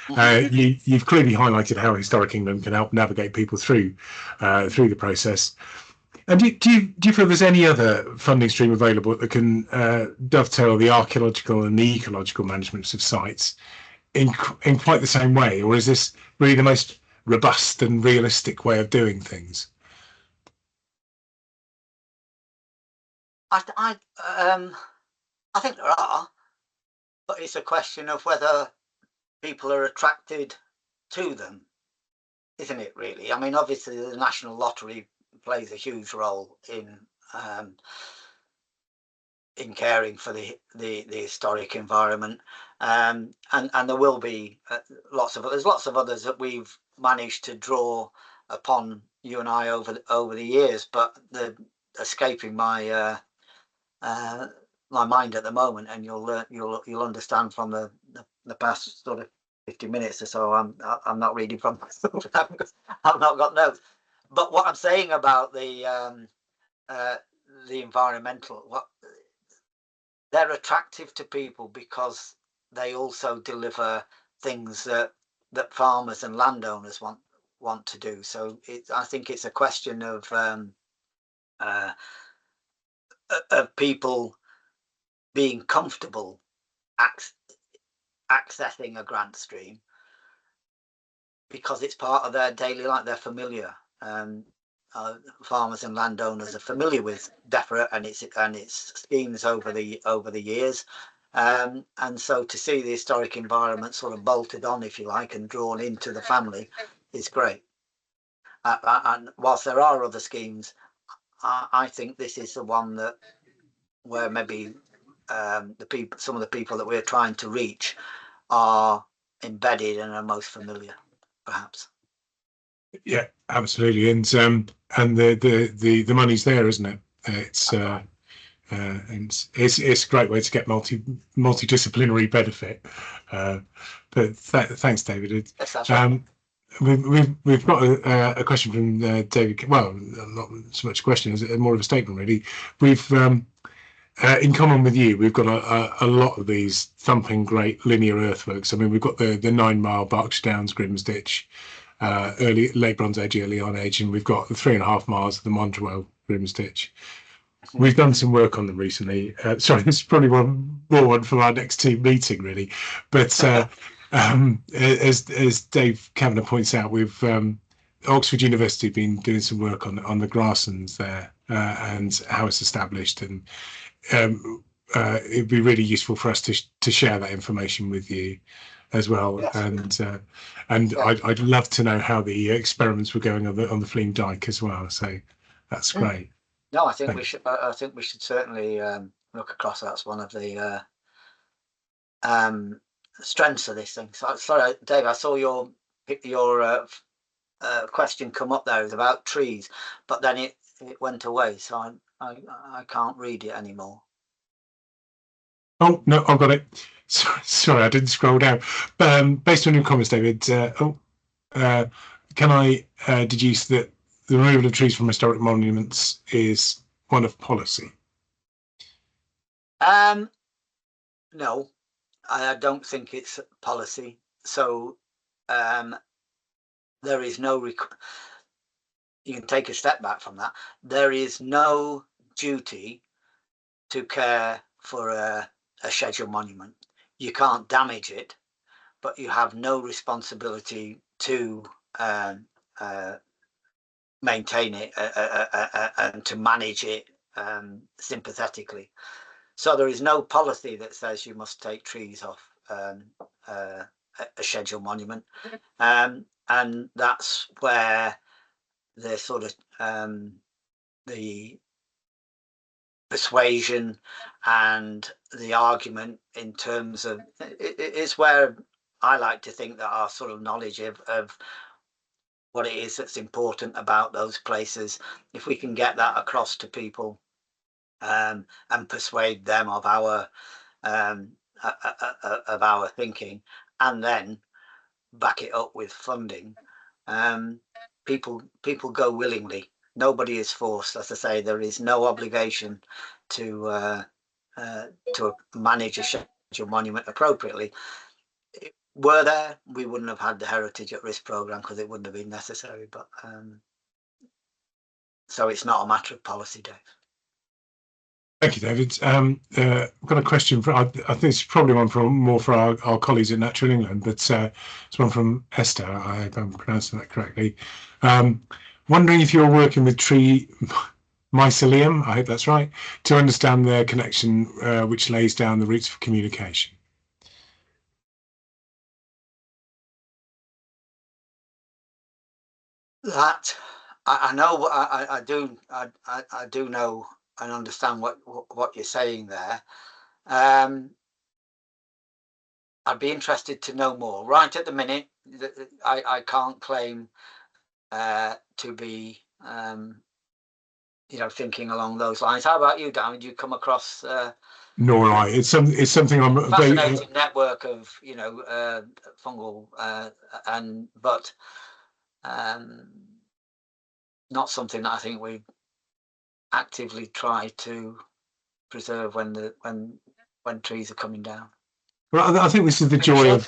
you've clearly highlighted how Historic England can help navigate people through the process. And do you feel there's any other funding stream available that can dovetail the archaeological and the ecological managements of sites in quite the same way, or is this really the most robust and realistic way of doing things? I think there are, but it's a question of whether people are attracted to them, isn't it, really? I mean, obviously the National Lottery plays a huge role in caring for the historic environment, and there will be lots of others that we've managed to draw upon, you and I, over the years, but they're escaping my my mind at the moment, and you'll understand from the past sort of 50 minutes or so. I'm not reading from myself. I've not got notes. But what I'm saying about the environmental, they're attractive to people because they also deliver things that farmers and landowners want to do. So I think it's a question of people being comfortable accessing a grant stream because it's part of their daily life. They're familiar. Farmers and landowners are familiar with DEFRA and its schemes over the years, and so to see the historic environment sort of bolted on, if you like, and drawn into the family is great. And whilst there are other schemes, I think this is the one where maybe some of the people that we're trying to reach are embedded and are most familiar, perhaps. Yeah, absolutely, and the money's there, isn't it? It's and it's a great way to get multidisciplinary benefit. But thanks, David. We've got a question from David. Well, not so much a question, as more of a statement, really. We've in common with you, we've got a lot of these thumping great linear earthworks. I mean, we've got the 9 Mile Berkshire Downs Grimsditch, late Bronze Age, early Iron Age, and we've got the 3.5 miles of the Montrewell Grimsditch. We've done some work on them recently. Sorry, this is probably one for our next team meeting, really. But as Dave Kavanagh points out, we've Oxford University been doing some work on the grasslands there and how it's established, and it'd be really useful for us to share that information with you as well. Yes. And I'd love to know how the experiments were going on the Fleam Dyke as well. So that's great. No, I think we should. I think we should certainly look across. That's one of the strengths of this thing. So, sorry, Dave, I saw your question come up there. It was about trees, but then it went away, so I can't read it anymore. Oh no, I've got it. Sorry, I didn't scroll down. Based on your comments, David, can I deduce that the removal of trees from historic monuments is one of policy? No, I don't think it's policy. So there is no. You can take a step back from that. There is no duty to care for a scheduled monument. You can't damage it, but you have no responsibility to maintain it and to manage it sympathetically. So there is no policy that says you must take trees off a scheduled monument, and that's where the sort of the persuasion and the argument in terms of it's where I like to think that our sort of knowledge of what it is that's important about those places, if we can get that across to people and persuade them of our thinking, and then back it up with funding, people go willingly. Nobody is forced. As I say, there is no obligation to manage a scheduled monument appropriately. Were there, we wouldn't have had the Heritage at Risk programme because it wouldn't have been necessary. But so it's not a matter of policy, Dave. Thank you, David. I've got a question for. I think it's probably one more for our colleagues in Natural England, but it's one from Esther. I hope I'm pronouncing that correctly. Wondering if you're working with tree mycelium, I hope that's right, to understand their connection, which lays down the routes for communication. That I know. I do know and understand what you're saying there. I'd be interested to know more. Right at the minute, I can't claim to be thinking along those lines. How about you, Dan? Did you come across Nor I. It's something I'm fascinating network of fungal but not something that I think we actively try to preserve when trees are coming down. Well, I think this is the joy of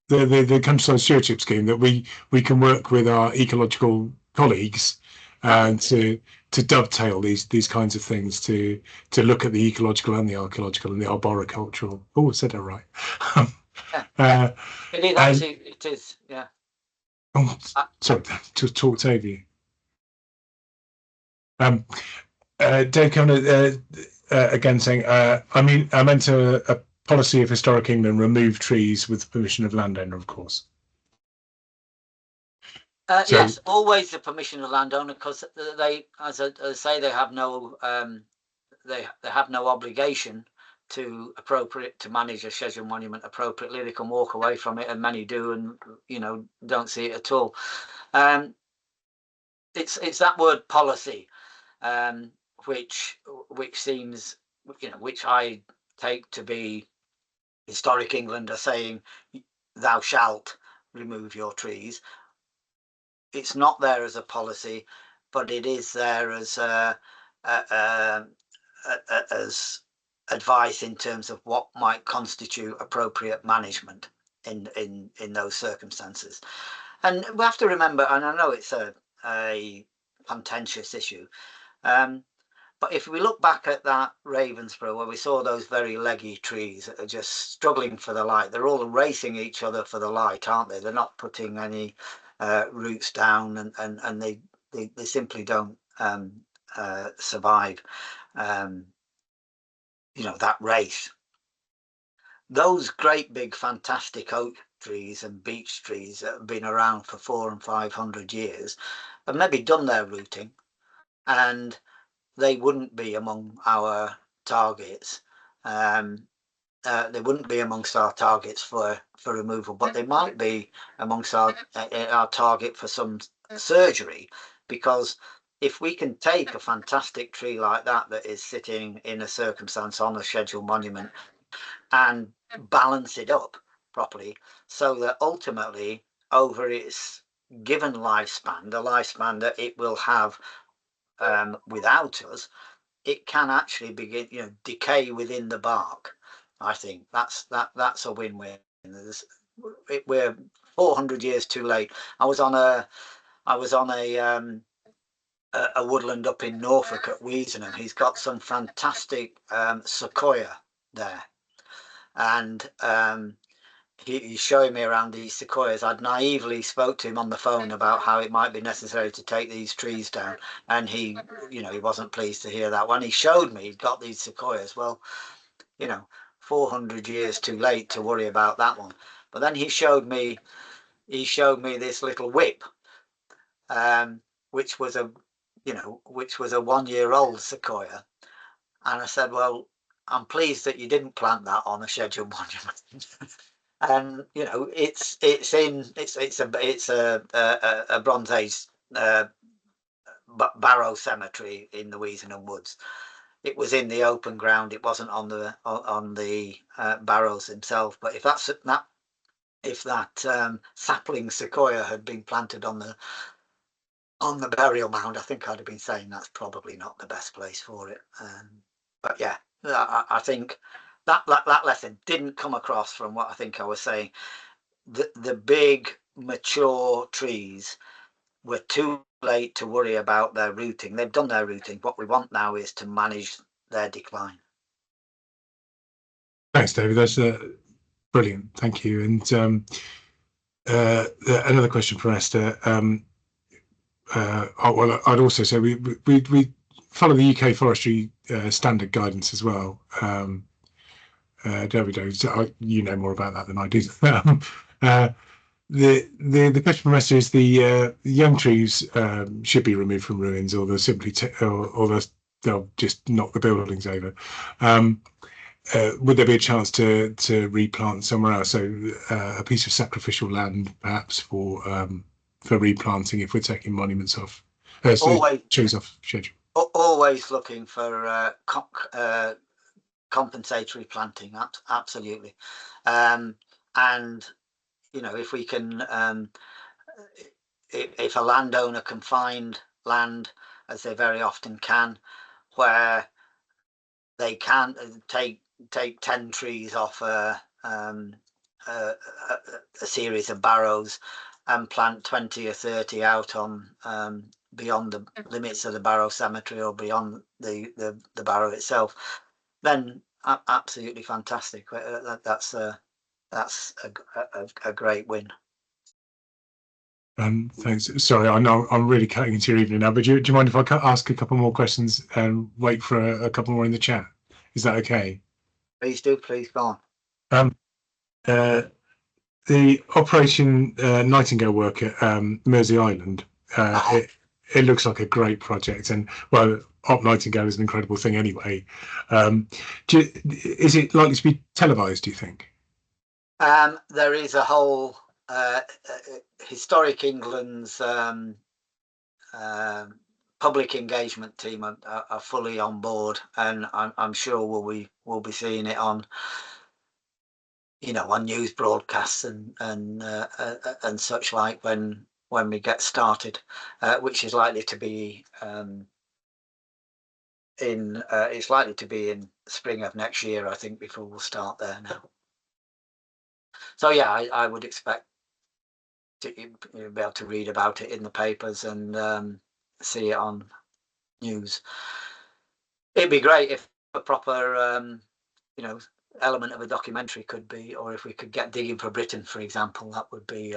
the countryside stewardship scheme, that we can work with our ecological colleagues to dovetail these kinds of things, to look at the ecological and the archaeological and the arboricultural. Oh, I said that right. It is actually. It is. Yeah. Oh, sorry to talk over you. Dave Kenny again saying, I meant a policy of Historic England remove trees with permission of landowner, of course. Yes, always the permission of landowner, because they, as I say, they have no they have no obligation to manage a scheduled monument appropriately. They can walk away from it, and many do, and don't see it at all. It's that word policy, which seems, which I take to be Historic England are saying, thou shalt remove your trees. It's not there as a policy, but it is there as as advice in terms of what might constitute appropriate management in those circumstances. And we have to remember, and I know it's a contentious issue, but if we look back at that Ravensburgh, where we saw those very leggy trees that are just struggling for the light, they're all racing each other for the light, aren't they? They're not putting any roots down, and they simply don't survive that race. Those great big fantastic oak trees and beech trees that have been around for 400 and 500 years have maybe done their rooting, and they wouldn't be among our targets. They wouldn't be amongst our targets for removal, but they might be amongst our target for some surgery, because if we can take a fantastic tree like that is sitting in a circumstance on a scheduled monument and balance it up properly, so that ultimately over its given lifespan, the lifespan that it will have without us, it can actually begin, decay within the bark. I think that's a win-win. We're 400 years too late. I was on a woodland up in Norfolk at Weazenham. He's got some fantastic sequoia there, and he's showing me around these sequoias. I'd naively spoke to him on the phone about how it might be necessary to take these trees down, and he wasn't pleased to hear that. When he showed me he'd got these sequoias, well, 400 years too late to worry about that one. But then he showed me this little whip, which was a 1-year-old sequoia, and I said, well, I'm pleased that you didn't plant that on a scheduled monument. And it's a Bronze Age barrow cemetery in the Weazenham Woods. It was in the open ground. It wasn't on the barrows themselves. But if that sapling sequoia had been planted on the burial mound, I think I'd have been saying that's probably not the best place for it. But yeah, I think that lesson didn't come across from what I think I was saying. The big mature trees were too late to worry about their rooting. They've done their rooting. What we want now is to manage their decline. Thanks, David. That's brilliant. Thank you. And another question from Esther. well, I'd also say we follow the UK forestry standard guidance as well. There we go. So you know more about that than I do. The question from Esther is the young trees should be removed from ruins, or they'll simply or they'll just knock the buildings over. Would there be a chance to replant somewhere else? So a piece of sacrificial land, perhaps for replanting if we're taking monuments off, trees off schedule. Always looking for compensatory planting. Absolutely, and you know, if we can, if a landowner can find land, as they very often can, where they can take 10 trees off a series of barrows and plant 20 or 30 out on beyond the limits of the barrow cemetery or beyond the barrow itself, then absolutely fantastic. That's a great win. Thanks. Sorry, I know I'm really cutting into your evening now, but do you mind if I ask a couple more questions and wait for a couple more in the chat? Is that okay? Please do. Please go on. The Operation Nightingale work at Mersey Island, it looks like a great project, and well, Op Nightingale is an incredible thing anyway. Is it likely to be televised, do you think? There is a whole Historic England's public engagement team are fully on board, and I'm sure we'll be seeing it on, you know, on news broadcasts and such like when we get started, which is likely to be it's likely to be in spring of next year, I think, before we'll start there now. So yeah, I would expect to be able to read about it in the papers and see it on news. It'd be great if a proper you know, element of a documentary could be, or if we could get Digging for Britain, for example, that would be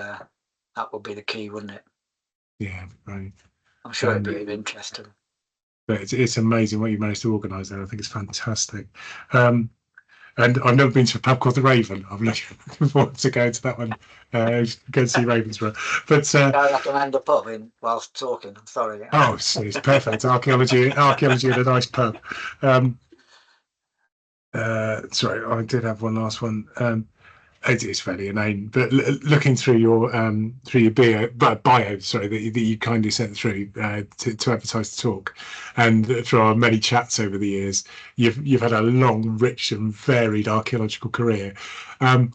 the key, wouldn't it? Yeah, right. I'm sure it'd be of interest to them. But it's amazing what you managed to organise there. I think it's fantastic. And I've never been to a pub called the Raven. I'm looking forward to going to that one. Go and see Ravensburgh. But I recommend a pub whilst talking. I'm sorry. Oh, it's perfect. Archaeology in a nice pub. Sorry, I did have one last one. It's fairly inane, but looking through your bio, sorry, that you kindly sent through to advertise the talk, and through our many chats over the years, you've had a long, rich, and varied archaeological career, and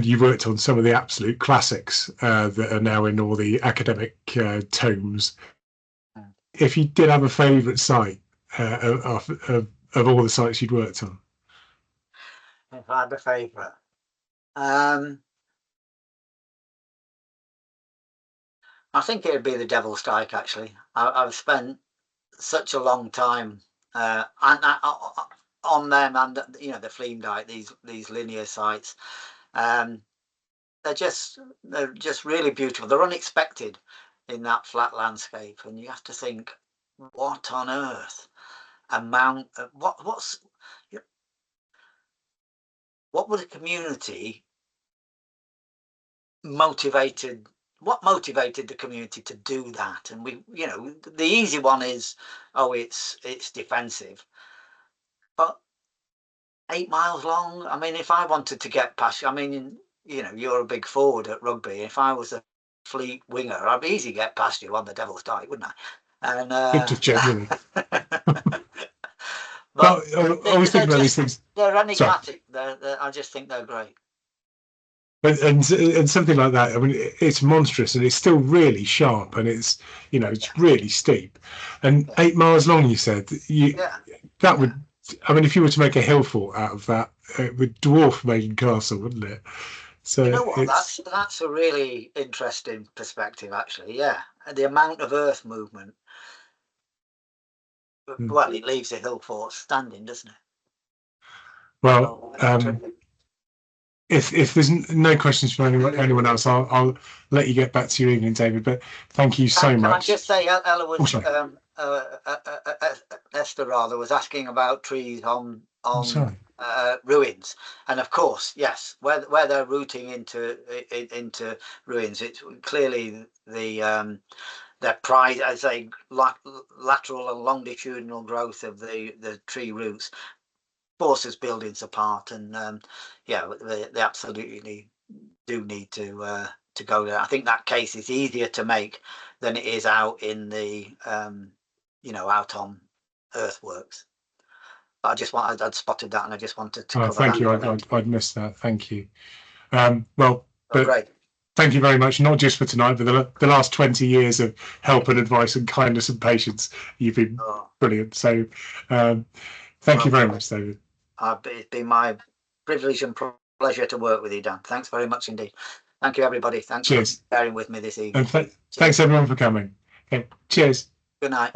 you worked on some of the absolute classics that are now in all the academic tomes. If you did have a favourite site of all the sites you'd worked on, if I had a favourite. I think it'd be the Devil's Dyke. Actually, I've spent such a long time on them, and you know, the Fleam Dyke, these linear sites. They're just really beautiful. They're unexpected in that flat landscape, and you have to think, what on earth amount? What would a community motivated the community to do that? And we, you know, the easy one is, oh, it's defensive, but 8 miles long. I mean, if I wanted to get past, I mean, you know, you're a big forward at rugby. If I was a fleet winger, I'd easily get past you on the Devil's Dyke, wouldn't I? And just generally. But I was thinking about these things. They're enigmatic. I just think they're great. And something like that, I mean, it's monstrous, and it's still really sharp, and it's, you know, it's really steep, and 8 miles long. You said that would. I mean, if you were to make a hill fort out of that, it would dwarf Maiden Castle, wouldn't it? So you know what? That's a really interesting perspective, actually. Yeah, the amount of earth movement. Well, it leaves the hill fort standing, doesn't it? Well, if there's no questions from anyone else, I'll let you get back to your evening, David. But thank you so much. Can I just say, Ella was Esther rather was asking about trees on ruins, and of course, yes, where they're rooting into ruins, it's clearly their pride, as a lateral and longitudinal growth of the tree roots forces buildings apart, and yeah, they absolutely do need to go there. I think that case is easier to make than it is out in the out on earthworks. But I'd spotted that, and I just wanted to cover thank that. you. I'd missed that. Thank you. Well, but great. Thank you very much, not just for tonight, but the last 20 years of help and advice and kindness and patience. You've been brilliant. So thank you very much, David. It's been my privilege and pleasure to work with you, Dan. Thanks very much indeed. Thank you, everybody. Thanks for bearing with me this evening. And thanks, everyone, for coming. Okay. Cheers. Good night.